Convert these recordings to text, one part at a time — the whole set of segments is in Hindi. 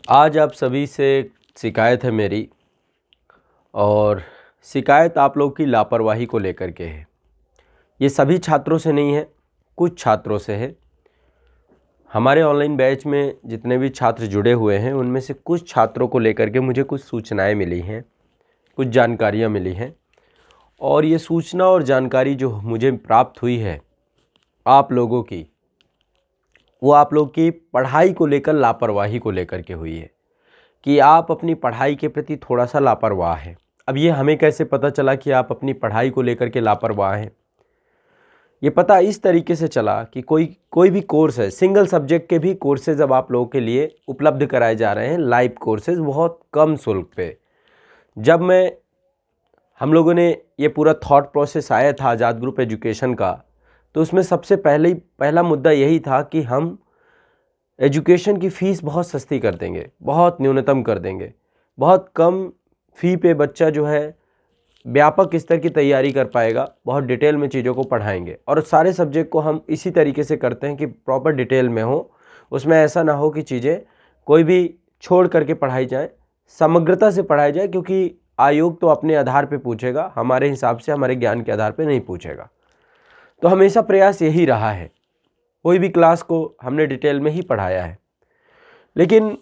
आज आप सभी से शिकायत है मेरी और शिकायत आप लोग की लापरवाही को लेकर के है। ये सभी छात्रों से नहीं है, कुछ छात्रों से है। हमारे ऑनलाइन बैच में जितने भी छात्र जुड़े हुए हैं उनमें से कुछ छात्रों को लेकर के मुझे कुछ सूचनाएं मिली हैं, कुछ जानकारियां मिली हैं और ये सूचना और जानकारी जो मुझे प्राप्त हुई है आप लोगों की, वो आप लोग की पढ़ाई को लेकर लापरवाही को लेकर के हुई है कि आप अपनी पढ़ाई के प्रति थोड़ा सा लापरवाह हैं। अब ये हमें कैसे पता चला कि आप अपनी पढ़ाई को लेकर के लापरवाह हैं? ये पता इस तरीके से चला कि कोई भी कोर्स है, सिंगल सब्जेक्ट के भी कोर्सेज अब आप लोगों के लिए उपलब्ध कराए जा रहे हैं, लाइव कोर्सेज बहुत कम शुल्क पे। जब हम लोगों ने ये पूरा थॉट प्रोसेस आया था आज़ाद ग्रुप एजुकेशन का, तो उसमें सबसे पहला मुद्दा यही था कि हम एजुकेशन की फ़ीस बहुत सस्ती कर देंगे, बहुत न्यूनतम कर देंगे, बहुत कम फ़ी पे बच्चा जो है व्यापक स्तर की तैयारी कर पाएगा, बहुत डिटेल में चीज़ों को पढ़ाएंगे और सारे सब्जेक्ट को हम इसी तरीके से करते हैं कि प्रॉपर डिटेल में हो, उसमें ऐसा ना हो कि चीज़ें कोई भी छोड़ करके पढ़ाई जाए, समग्रता से पढ़ाई जाए, क्योंकि आयोग तो अपने आधार पे पूछेगा, हमारे हिसाब से हमारे ज्ञान के आधार पे नहीं पूछेगा। तो हमेशा प्रयास यही रहा है, कोई भी क्लास को हमने डिटेल में ही पढ़ाया है। लेकिन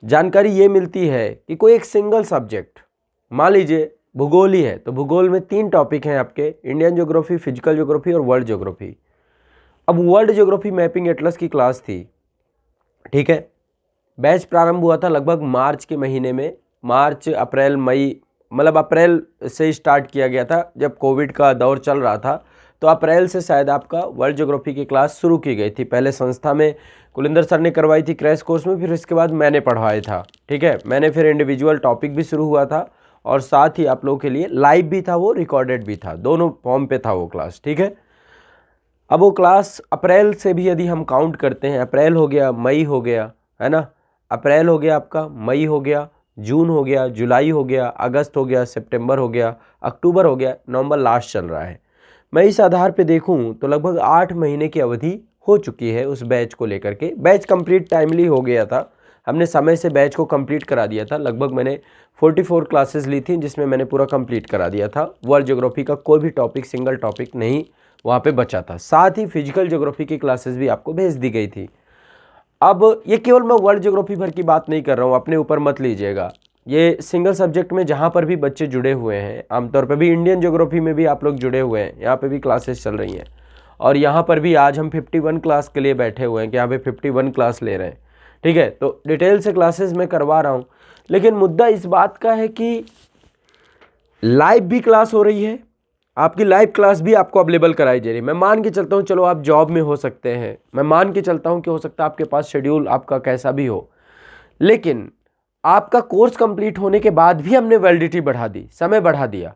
जानकारी ये मिलती है कि कोई एक सिंगल सब्जेक्ट, मान लीजिए भूगोल ही है, तो भूगोल में 3 टॉपिक हैं आपके, इंडियन ज्योग्राफी, फिजिकल ज्योग्राफी और वर्ल्ड ज्योग्राफी। अब वर्ल्ड ज्योग्राफी मैपिंग एटलस की क्लास थी, ठीक है। बैच प्रारंभ हुआ था लगभग मार्च के महीने में, मार्च अप्रैल मई, मतलब अप्रैल से स्टार्ट किया गया था जब कोविड का दौर चल रहा था, तो अप्रैल से शायद आपका वर्ल्ड ज्योग्राफी की क्लास शुरू की गई थी। पहले संस्था में कुलिंदर सर ने करवाई थी क्रैश कोर्स में, फिर इसके बाद मैंने पढ़वाया था, ठीक है। मैंने फिर इंडिविजुअल टॉपिक भी शुरू हुआ था और साथ ही आप लोगों के लिए लाइव भी था, वो रिकॉर्डेड भी था, दोनों फॉर्म पे था वो क्लास, ठीक है। अब वो क्लास अप्रैल से भी यदि हम काउंट करते हैं, अप्रैल हो गया, मई हो गया, है ना, अप्रैल हो गया आपका, मई हो गया, जून हो गया, जुलाई हो गया, अगस्त हो गया, सितंबर हो गया, अक्टूबर हो गया, नवंबर लास्ट चल रहा है। मैं इस आधार पे देखूं तो लगभग 8 महीने की अवधि हो चुकी है उस बैच को लेकर के। बैच कंप्लीट टाइमली हो गया था, हमने समय से बैच को कंप्लीट करा दिया था। लगभग मैंने 44 क्लासेस ली थी जिसमें मैंने पूरा कंप्लीट करा दिया था। वर्ल्ड ज्योग्राफी का कोई भी टॉपिक, सिंगल टॉपिक नहीं वहाँ पे बचा था। साथ ही फिजिकल ज्योग्राफी की क्लासेस भी आपको भेज दी गई थी। अब ये केवल मैं वर्ल्ड ज्योग्राफी भर की बात नहीं कर रहा हूँ, अपने ऊपर मत लीजिएगा। ये सिंगल सब्जेक्ट में जहाँ पर भी बच्चे जुड़े हुए हैं, आमतौर पर भी इंडियन ज्योग्राफी में भी आप लोग जुड़े हुए हैं, यहाँ पे भी क्लासेस चल रही हैं और यहाँ पर भी आज हम 51 क्लास के लिए बैठे हुए हैं कि यहाँ पे 51 क्लास ले रहे हैं, ठीक है। तो डिटेल से क्लासेस मैं करवा रहा हूँ, लेकिन मुद्दा इस बात का है कि लाइव भी क्लास हो रही है, आपकी लाइव क्लास भी आपको अवेलेबल कराई जा रही है। मैं मान के चलता हूँ, चलो आप जॉब में हो सकते हैं, मैं मान के चलता हूँ कि हो सकता है आपके पास शेड्यूल आपका कैसा भी हो, लेकिन आपका कोर्स कंप्लीट होने के बाद भी हमने वैलिडिटी बढ़ा दी, समय बढ़ा दिया,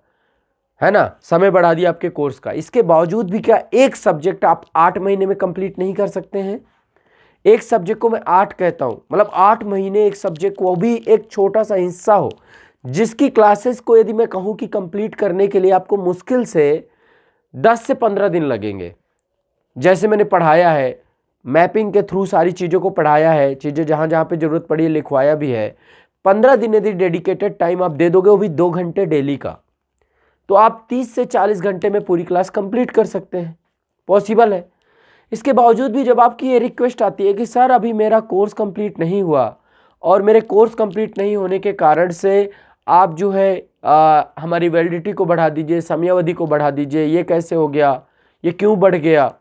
है ना, समय बढ़ा दिया आपके कोर्स का। इसके बावजूद भी क्या एक सब्जेक्ट आप 8 महीने में कंप्लीट नहीं कर सकते हैं? एक सब्जेक्ट को मैं 8 कहता हूं, मतलब 8 महीने एक सब्जेक्ट को, वो भी एक छोटा सा हिस्सा हो, जिसकी क्लासेस को यदि मैं कहूं कि कंप्लीट करने के लिए आपको मुश्किल से 10 से 15 दिन लगेंगे। जैसे मैंने पढ़ाया है, मैपिंग के थ्रू सारी चीज़ों को पढ़ाया है, चीज़ें जहाँ जहाँ पे ज़रूरत पड़ी लिखवाया भी है। 15 दिन यदि डेडिकेटेड टाइम आप दे दोगे, वो भी 2 घंटे डेली का, तो आप 30 से 40 घंटे में पूरी क्लास कंप्लीट कर सकते हैं, पॉसिबल है। इसके बावजूद भी जब आपकी ये रिक्वेस्ट आती है कि सर अभी मेरा कोर्स कंप्लीट नहीं हुआ और मेरे कोर्स कंप्लीट नहीं होने के कारण से आप जो है हमारी वैलिडिटी को बढ़ा दीजिए, समयावधि को बढ़ा दीजिए, ये कैसे हो गया, ये क्यों बढ़ गया,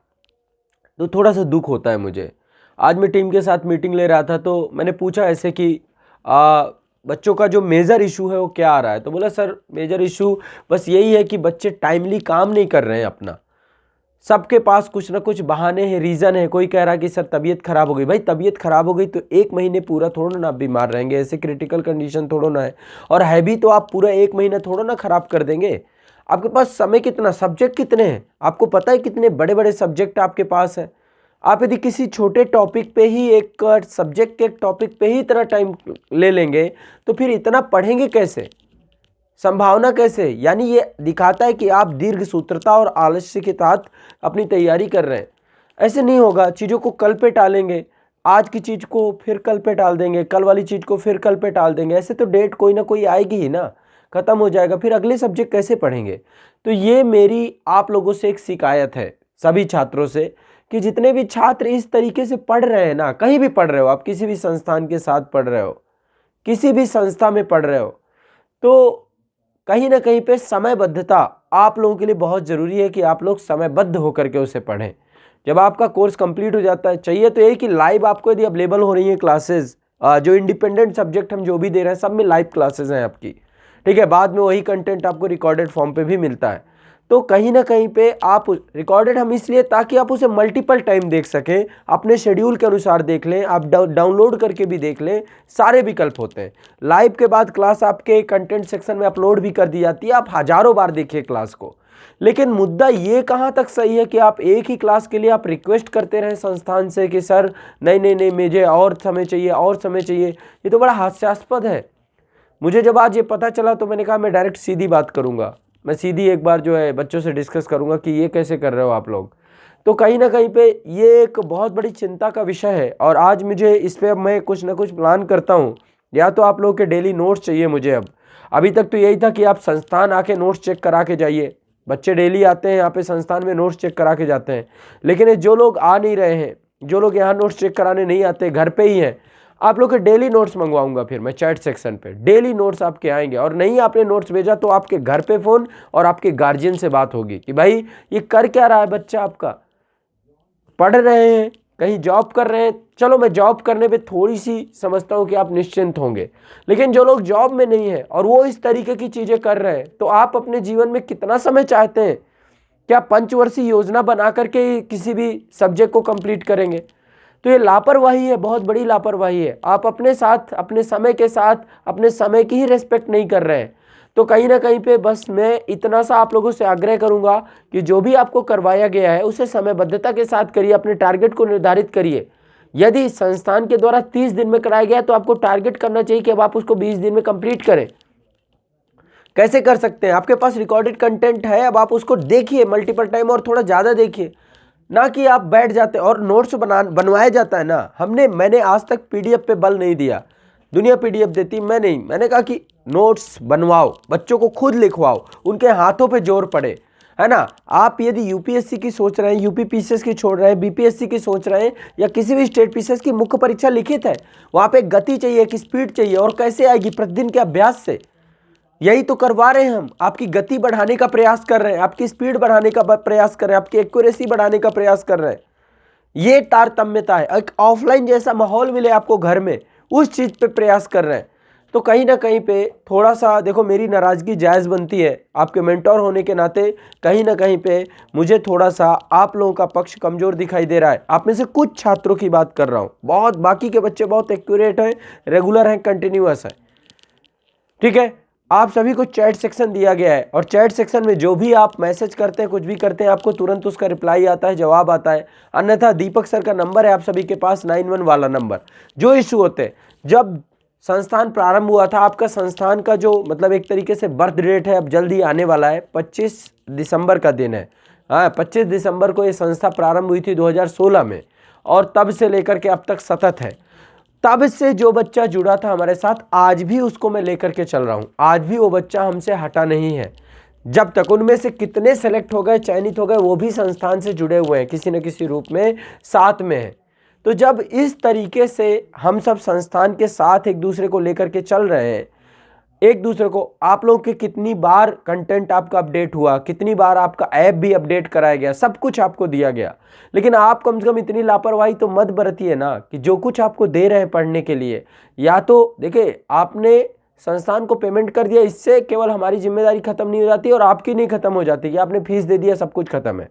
तो थोड़ा सा दुख होता है मुझे। आज मैं टीम के साथ मीटिंग ले रहा था तो मैंने पूछा ऐसे कि बच्चों का जो मेजर इशू है वो क्या आ रहा है, तो बोला सर मेजर इशू बस यही है कि बच्चे टाइमली काम नहीं कर रहे हैं अपना, सबके पास कुछ ना कुछ बहाने हैं, रीज़न है। कोई कह रहा है कि सर तबीयत खराब हो गई। भाई तबीयत खराब हो गई तो 1 महीने पूरा थोड़ा ना आप बीमार रहेंगे, ऐसे क्रिटिकल कंडीशन थोड़ा ना है, और है भी तो आप पूरा 1 महीना थोड़ा ना खराब कर देंगे। आपके पास समय कितना, सब्जेक्ट कितने हैं, आपको पता है कितने बड़े बड़े सब्जेक्ट आपके पास है। आप यदि किसी छोटे टॉपिक पे ही, एक सब्जेक्ट के टॉपिक पे ही इतना टाइम ले लेंगे तो फिर इतना पढ़ेंगे कैसे, संभावना कैसे? यानी ये दिखाता है कि आप दीर्घ सूत्रता और आलस्य के तहत अपनी तैयारी कर रहे हैं। ऐसे नहीं होगा, चीज़ों को कल पे टालेंगे, आज की चीज़ को फिर कल पे टाल देंगे, कल वाली चीज़ को फिर कल पे टाल देंगे, ऐसे तो डेट कोई ना कोई आएगी ही ना, ख़त्म हो जाएगा, फिर अगले सब्जेक्ट कैसे पढ़ेंगे। तो ये मेरी आप लोगों से एक शिकायत है सभी छात्रों से कि जितने भी छात्र इस तरीके से पढ़ रहे हैं ना, कहीं भी पढ़ रहे हो आप, किसी भी संस्थान के साथ पढ़ रहे हो, किसी भी संस्था में पढ़ रहे हो, तो कहीं ना कहीं पे समयबद्धता आप लोगों के लिए बहुत ज़रूरी है कि आप लोग समयबद्ध होकर के उसे पढ़ें। जब आपका कोर्स कंप्लीट हो जाता है, चाहिए तो यही कि लाइव आपको यदि अवेलेबल हो रही है क्लासेस, जो इंडिपेंडेंट सब्जेक्ट हम जो भी दे रहे हैं सब में लाइव क्लासेस हैं आपकी, ठीक है। बाद में वही कंटेंट आपको रिकॉर्डेड फॉर्म पे भी मिलता है। तो कहीं ना कहीं पे आप रिकॉर्डेड हम इसलिए ताकि आप उसे मल्टीपल टाइम देख सकें, अपने शेड्यूल के अनुसार देख लें, आप डाउनलोड करके भी देख लें, सारे विकल्प होते हैं। लाइव के बाद क्लास आपके कंटेंट सेक्शन में अपलोड भी कर दी जाती है, आप हज़ारों बार देखिए क्लास को। लेकिन मुद्दा ये कहाँ तक सही है कि आप एक ही क्लास के लिए आप रिक्वेस्ट करते रहें संस्थान से कि सर नहीं नहीं नहीं मुझे और समय चाहिए, और समय चाहिए। ये तो बड़ा हास्यास्पद है। मुझे जब आज ये पता चला तो मैंने कहा मैं डायरेक्ट सीधी बात करूँगा, मैं सीधी एक बार जो है बच्चों से डिस्कस करूँगा कि ये कैसे कर रहे हो आप लोग। तो कहीं ना कहीं पे ये एक बहुत बड़ी चिंता का विषय है और आज मुझे इस पर मैं कुछ ना कुछ प्लान करता हूँ। या तो आप लोगों के डेली नोट्स चाहिए मुझे। अब अभी तक तो यही था कि आप संस्थान आके नोट्स चेक करा के जाइए, बच्चे डेली आते हैं यहाँ पे संस्थान में नोट्स चेक करा के जाते हैं। लेकिन ये जो लोग आ नहीं रहे हैं, जो लोग यहाँ नोट्स चेक कराने नहीं आते, घर पे ही हैं, आप लोग के डेली नोट्स मंगवाऊंगा। फिर मैं चैट सेक्शन पे डेली नोट्स आपके आएंगे, और नहीं आपने नोट्स भेजा तो आपके घर पे फ़ोन और आपके गार्जियन से बात होगी कि भाई ये कर क्या रहा है बच्चा आपका, पढ़ रहे हैं, कहीं जॉब कर रहे हैं। चलो मैं जॉब करने पे थोड़ी सी समझता हूँ कि आप निश्चिंत होंगे, लेकिन जो लोग जॉब में नहीं है और वो इस तरीके की चीज़ें कर रहे हैं, तो आप अपने जीवन में कितना समय चाहते हैं? क्या पंचवर्षीय योजना बना करके किसी भी सब्जेक्ट को कंप्लीट करेंगे? तो ये लापरवाही है, बहुत बड़ी लापरवाही है। आप अपने साथ, अपने समय के साथ, अपने समय की ही रेस्पेक्ट नहीं कर रहे हैं। तो कहीं ना कहीं पे बस मैं इतना सा आप लोगों से आग्रह करूंगा कि जो भी आपको करवाया गया है उसे समयबद्धता के साथ करिए, अपने टारगेट को निर्धारित करिए। यदि संस्थान के द्वारा 30 दिन में कराया गया है तो आपको टारगेट करना चाहिए कि अब आप उसको 20 दिन में कंप्लीट करें। कैसे कर सकते हैं? आपके पास रिकॉर्डेड कंटेंट है, अब आप उसको देखिए मल्टीपल टाइम और थोड़ा ज़्यादा देखिए, ना कि आप बैठ जाते और नोट्स बनवाया जाता है ना। मैंने आज तक पीडीएफ पे बल नहीं दिया, दुनिया पीडीएफ देती, मैंने कहा कि नोट्स बनवाओ, बच्चों को खुद लिखवाओ, उनके हाथों पे जोर पड़े, है ना। आप यदि यूपीएससी की सोच रहे हैं, यूपी पीसीएस की छोड़ रहे हैं, बीपीएससी की सोच रहे हैं, या किसी भी स्टेट पीसीएस की मुख्य परीक्षा लिखित है, वहाँ पे गति चाहिए, एक स्पीड चाहिए, और कैसे आएगी? प्रतिदिन के अभ्यास से। यही तो करवा रहे हैं हम, आपकी गति बढ़ाने का प्रयास कर रहे हैं, आपकी स्पीड बढ़ाने का प्रयास कर रहे हैं, आपकी एक्यूरेसी बढ़ाने का प्रयास कर रहे हैं। ये तारतम्यता है। एक ऑफलाइन जैसा माहौल मिले आपको घर में, उस चीज़ पे प्रयास कर रहे हैं। तो कहीं ना कहीं पे थोड़ा सा देखो, मेरी नाराज़गी जायज़ बनती है आपके मेंटोर होने के नाते। कहीं ना कहीं पे मुझे थोड़ा सा आप लोगों का पक्ष कमज़ोर दिखाई दे रहा है। आप में से कुछ छात्रों की बात कर रहा हूँ, बहुत बाकी के बच्चे बहुत एक्यूरेट हैं, रेगुलर हैं, कंटिन्यूअस है, ठीक है। आप सभी को चैट सेक्शन दिया गया है, और चैट सेक्शन में जो भी आप मैसेज करते हैं, कुछ भी करते हैं, आपको तुरंत उसका रिप्लाई आता है, जवाब आता है। अन्यथा दीपक सर का नंबर है आप सभी के पास, 91 वाला नंबर। जो इशू होते हैं, जब संस्थान प्रारंभ हुआ था, आपका संस्थान का जो मतलब एक तरीके से बर्थ डेट है, अब जल्दी आने वाला है, 25 दिसंबर का दिन है। हाँ, 25 दिसंबर को ये संस्था प्रारंभ हुई थी 2016 में, और तब से लेकर के अब तक सतत है। तब से जो बच्चा जुड़ा था हमारे साथ, आज भी उसको मैं लेकर के चल रहा हूँ, आज भी वो बच्चा हमसे हटा नहीं है। जब तक उनमें से कितने सेलेक्ट हो गए, चयनित हो गए, वो भी संस्थान से जुड़े हुए हैं, किसी न किसी रूप में साथ में है। तो जब इस तरीके से हम सब संस्थान के साथ एक दूसरे को लेकर के चल रहे हैं, एक दूसरे को, आप लोग के कितनी बार कंटेंट आपका अपडेट हुआ, कितनी बार आपका ऐप भी अपडेट कराया गया, सब कुछ आपको दिया गया, लेकिन आप कम से कम इतनी लापरवाही तो मत बरतिए ना कि जो कुछ आपको दे रहे हैं पढ़ने के लिए, या तो देखिए आपने संस्थान को पेमेंट कर दिया, इससे केवल हमारी जिम्मेदारी खत्म नहीं हो जाती और आपकी नहीं खत्म हो जाती कि आपने फीस दे दिया सब कुछ खत्म है।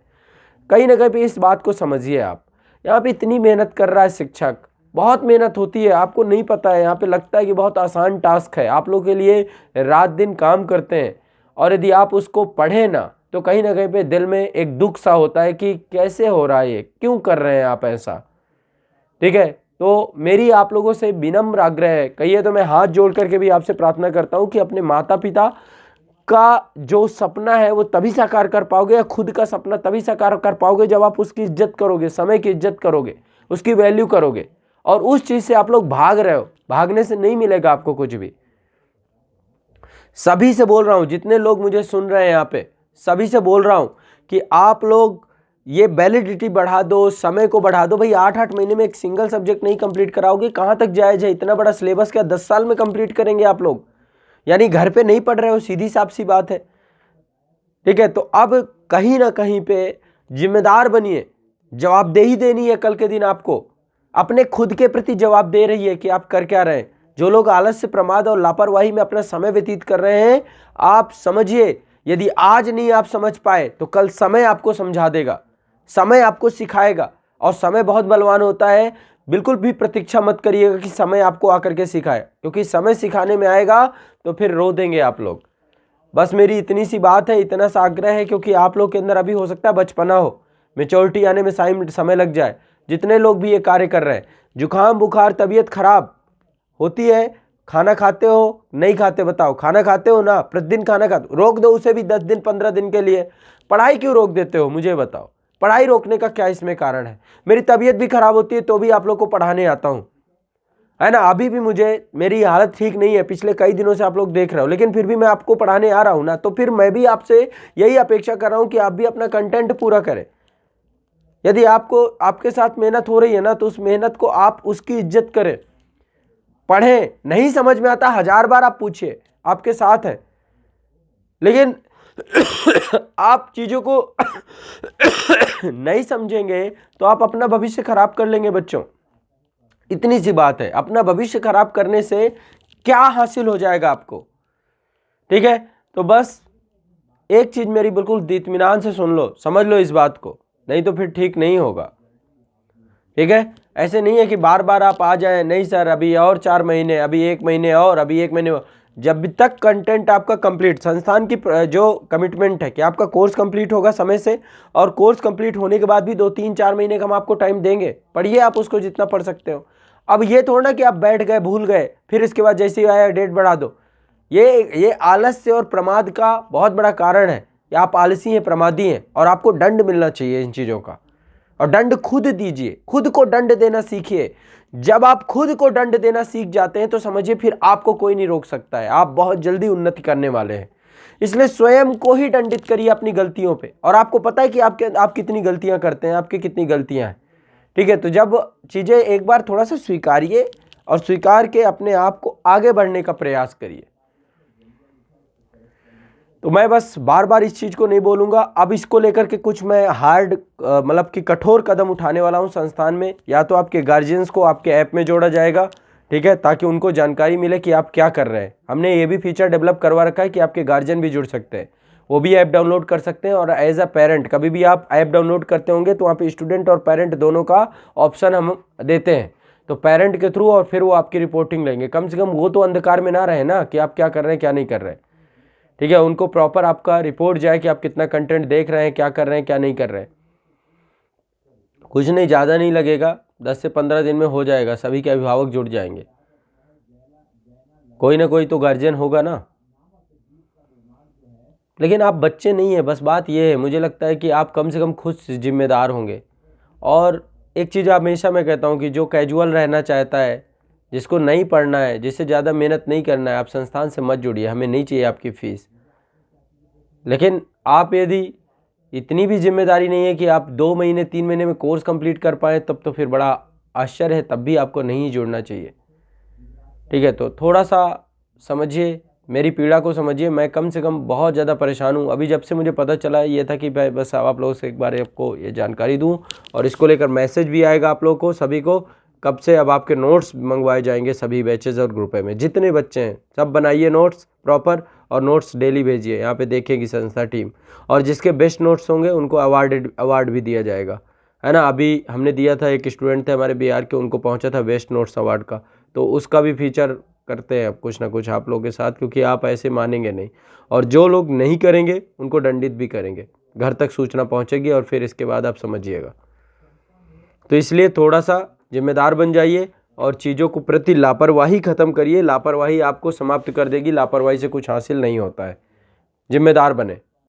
कहीं ना कहीं पे इस बात को समझिए। आप यहाँ पे इतनी मेहनत कर रहा है शिक्षक, बहुत मेहनत होती है, आपको नहीं पता है। यहाँ पे लगता है कि बहुत आसान टास्क है, आप लोगों के लिए रात दिन काम करते हैं, और यदि आप उसको पढ़ें ना तो कहीं ना कहीं पे दिल में एक दुख सा होता है कि कैसे हो रहा है ये, क्यों कर रहे हैं आप ऐसा, ठीक है। तो मेरी आप लोगों से विनम्र आग्रह है, कहिए तो मैं हाथ जोड़ करके भी आपसे प्रार्थना करता हूँ कि अपने माता पिता का जो सपना है वो तभी साकार कर पाओगे, या खुद का सपना तभी साकार कर पाओगे जब आप उसकी इज्जत करोगे, समय की इज्जत करोगे, उसकी वैल्यू करोगे। और उस चीज़ से आप लोग भाग रहे हो। भागने से नहीं मिलेगा आपको कुछ भी। सभी से बोल रहा हूँ, जितने लोग मुझे सुन रहे हैं यहाँ पे, सभी से बोल रहा हूँ कि आप लोग ये वैलिडिटी बढ़ा दो, समय को बढ़ा दो। भाई 8-8 महीने में एक सिंगल सब्जेक्ट नहीं कंप्लीट कराओगे, कहाँ तक जायज़ है? इतना बड़ा सिलेबस क्या 10 साल में कंप्लीट करेंगे आप लोग? यानी घर पे नहीं पढ़ रहे हो, सीधी साफ सी बात है। ठीक है, तो अब कहीं ना कहीं पे जिम्मेदार बनिए, जवाबदेही देनी है कल के दिन आपको, अपने खुद के प्रति जवाब दे रही है कि आप कर क्या रहे हैं। जो लोग आलस से, प्रमाद और लापरवाही में अपना समय व्यतीत कर रहे हैं, आप समझिए, यदि आज नहीं आप समझ पाए तो कल समय आपको समझा देगा, समय आपको सिखाएगा। और समय बहुत बलवान होता है। बिल्कुल भी प्रतीक्षा मत करिएगा कि समय आपको आकर के सिखाए, क्योंकि समय सिखाने में आएगा तो फिर रो देंगे आप लोग। बस मेरी इतनी सी बात है, इतना सा आग्रह है, क्योंकि आप लोग के अंदर अभी हो सकता है बचपना हो, मेच्योरिटी आने में समय लग जाए। जितने लोग भी ये कार्य कर रहे हैं, जुकाम, बुखार, तबीयत खराब होती है, खाना खाते हो नहीं खाते? बताओ, खाना खाते हो ना? प्रतिदिन खाना खाते हो? रोक दो उसे भी 10 दिन 15 दिन के लिए। पढ़ाई क्यों रोक देते हो? मुझे बताओ, पढ़ाई रोकने का क्या इसमें कारण है? मेरी तबीयत भी खराब होती है तो भी आप लोग को पढ़ाने आता हूँ, है ना। अभी भी मेरी हालत ठीक नहीं है, पिछले कई दिनों से आप लोग देख रहे हो, लेकिन फिर भी मैं आपको पढ़ाने आ रहा हूँ ना। तो फिर मैं भी आपसे यही अपेक्षा कर रहा हूँ कि आप भी अपना कंटेंट पूरा करें। यदि आपके साथ मेहनत हो रही है ना, तो उस मेहनत को आप उसकी इज्जत करें। पढ़ें, नहीं समझ में आता 1000 बार आप पूछिए, आपके साथ है। लेकिन आप चीजों को नहीं समझेंगे तो आप अपना भविष्य खराब कर लेंगे बच्चों। इतनी सी बात है। अपना भविष्य खराब करने से क्या हासिल हो जाएगा आपको? ठीक है, तो बस एक चीज मेरी बिल्कुल इत्मीनान से सुन लो, समझ लो इस बात को, नहीं तो फिर ठीक नहीं होगा। ठीक है, ऐसे नहीं है कि बार बार आप आ जाए, नहीं सर अभी और 4 महीने, अभी 1 महीने और, अभी 1 महीने और। जब तक कंटेंट आपका कंप्लीट, संस्थान की जो कमिटमेंट है कि आपका कोर्स कंप्लीट होगा समय से, और कोर्स कंप्लीट होने के बाद भी 2-3-4 महीने का हम आपको टाइम देंगे, पढ़िए आप उसको जितना पढ़ सकते हो। अब ये थोड़ा ना कि आप बैठ गए, भूल गए, फिर इसके बाद जैसे ही आया डेट बढ़ा दो। ये आलस्य और प्रमाद का बहुत बड़ा कारण है कि आप आलसी हैं, प्रमादी हैं, और आपको दंड मिलना चाहिए इन चीज़ों का। और दंड खुद दीजिए, खुद को दंड देना सीखिए। जब आप खुद को दंड देना सीख जाते हैं तो समझिए फिर आपको कोई नहीं रोक सकता है, आप बहुत जल्दी उन्नति करने वाले हैं। इसलिए स्वयं को ही दंडित करिए अपनी गलतियों पे। और आपको पता है कि आप कितनी गलतियां करते हैं, आपकी कितनी गलतियां हैं। ठीक है, तो जब चीज़ें एक बार थोड़ा सा स्वीकारिए और स्वीकार के अपने आप को आगे बढ़ने का प्रयास करिए। तो मैं बस बार बार इस चीज़ को नहीं बोलूँगा। अब इसको लेकर के कुछ मैं हार्ड मतलब कि कठोर कदम उठाने वाला हूँ संस्थान में। या तो आपके गार्जियंस को आपके ऐप में जोड़ा जाएगा, ठीक है, ताकि उनको जानकारी मिले कि आप क्या कर रहे हैं। हमने ये भी फीचर डेवलप करवा रखा है कि आपके गार्जियन भी जुड़ सकते हैं, वो भी ऐप डाउनलोड कर सकते हैं। और एज अ पेरेंट कभी भी आप ऐप डाउनलोड करते होंगे तो वहाँ पे स्टूडेंट और पेरेंट दोनों का ऑप्शन हम देते हैं। तो पेरेंट के थ्रू और फिर वो आपकी रिपोर्टिंग लेंगे। कम से कम वो तो अंधकार में ना रहे ना कि आप क्या कर रहे हैं क्या नहीं कर रहे हैं। ठीक है, उनको प्रॉपर आपका रिपोर्ट जाए कि आप कितना कंटेंट देख रहे हैं, क्या कर रहे हैं क्या नहीं कर रहे हैं। कुछ नहीं, ज़्यादा नहीं लगेगा, 10 से 15 दिन में हो जाएगा। सभी के अभिभावक जुड़ जाएंगे, कोई ना कोई तो गार्जियन होगा ना। लेकिन आप बच्चे नहीं है, बस बात ये है, मुझे लगता है कि आप कम से कम खुद जिम्मेदार होंगे। और एक चीज़ हमेशा मैं कहता हूँ कि जो कैजुअल रहना चाहता है, जिसको नहीं पढ़ना है, जिससे ज़्यादा मेहनत नहीं करना है, आप संस्थान से मत जुड़िए, हमें नहीं चाहिए आपकी फ़ीस। लेकिन आप यदि इतनी भी जिम्मेदारी नहीं है कि आप 2 महीने 3 महीने में कोर्स कंप्लीट कर पाएँ, तब तो फिर बड़ा आश्चर्य है, तब भी आपको नहीं जुड़ना चाहिए। ठीक है, तो थोड़ा सा समझिए, मेरी पीड़ा को समझिए। मैं कम से कम बहुत ज़्यादा परेशान हूँ। अभी जब से मुझे पता चला ये था कि भाई बस आप लोगों से एक बार आपको ये जानकारी दूँ, और इसको लेकर मैसेज भी आएगा आप लोगों को सभी को। कब से अब आपके नोट्स मंगवाए जाएंगे सभी बैचेज़ और ग्रुप में, जितने बच्चे हैं सब बनाइए नोट्स प्रॉपर, और नोट्स डेली भेजिए, यहाँ पे देखेगी संस्था टीम। और जिसके बेस्ट नोट्स होंगे उनको अवार्ड भी दिया जाएगा, है ना। अभी हमने दिया था, एक स्टूडेंट थे हमारे बिहार के, उनको पहुँचा था बेस्ट नोट्स अवार्ड का। तो उसका भी फीचर करते हैं अब कुछ ना कुछ आप लोगों के साथ, क्योंकि आप ऐसे मानेंगे नहीं। और जो लोग नहीं करेंगे उनको दंडित भी करेंगे, घर तक सूचना पहुँचेगी, और फिर इसके बाद आप समझिएगा। तो इसलिए थोड़ा सा जिम्मेदार बन जाइए और चीज़ों को प्रति लापरवाही ख़त्म करिए। लापरवाही आपको समाप्त कर देगी, लापरवाही से कुछ हासिल नहीं होता है। जिम्मेदार बने।